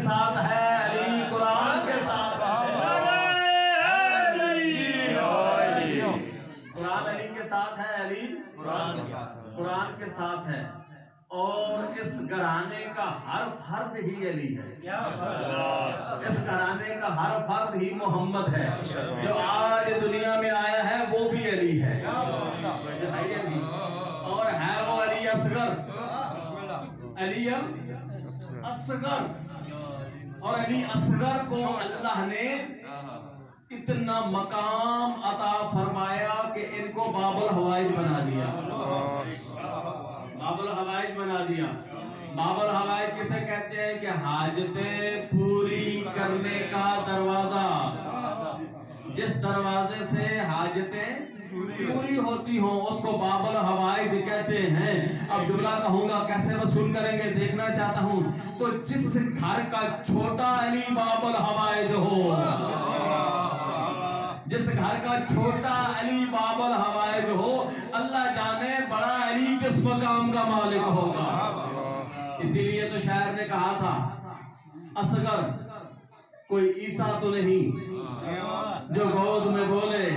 ساتھ ہے علی قرآن کے ساتھ ہے قرآن علی کے ساتھ ہے علی قرآن کے ساتھ ہے اور اس گھرانے کا ہر فرد ہی علی ہے اس گھرانے کا ہر فرد ہی محمد ہے جو آج دنیا میں آیا ہے وہ بھی علی ہے اور ہے وہ علی اصغر علی اصغر اور علی اصغر کو اللہ نے اتنا مقام عطا فرمایا کہ ان کو باب الحوائج بنا دیا باب الحوائج بنا دیا باب الحوائج کسے کہتے ہیں کہ حاجتیں پوری کرنے کا دروازہ جس دروازے سے حاجتیں پوری ہوتی ہوں اس کو باب الحوائج کہتے ہیں اب جملہ کہوں گا کیسے وصول کریں گے دیکھنا چاہتا ہوں تو جس گھر کا چھوٹا علی باب الحوائج ہو جس گھر کا چھوٹا علی باب الحوائج ہو اللہ جانے بڑا علی کس مقام کا مالک ہوگا اسی لیے تو شاعر نے کہا تھا اصغر کوئی عیسیٰ تو نہیں جو گود میں بولے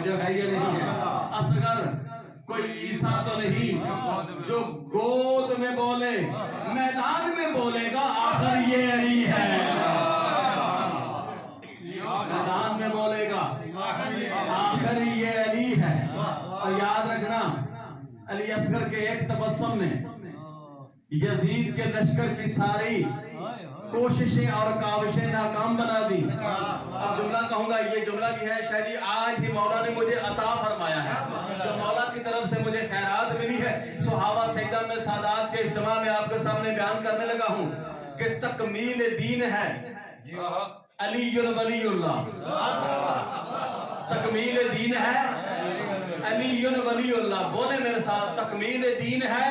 جو ہے یہ نہیں ہے اصغر کوئی عیسیٰ تو نہیں جو گود میں بولے میدان میں بولے گا آخر یہ علی ہے میدان میں بولے گا آخر یہ علی ہے اور یاد رکھنا علی اصغر کے ایک تبسم نے یزید کے لشکر کی ساری کوششیں اور کاوشیں ناکام بنا دی اب جملہ کہوں گا یہ جملہ بھی ہے شاید آج ہی مولا نے مجھے عطا فرمایا ہے جو مولا کی طرف سے مجھے خیرات ملی ہے صحابہ سیدہ میں سادات کے اجتماع میں آپ کے سامنے بیان کرنے لگا ہوں کہ تکمیل دین ہے علی ولی اللہ تکمیل دین ہے علی ولی اللہ بولے میرے ساتھ تکمیل دین ہے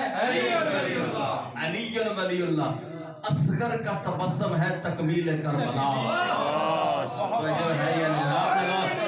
علی ولی اللہ اصغر کا تبسم ہے تکمیل کربلا جو ہے یہ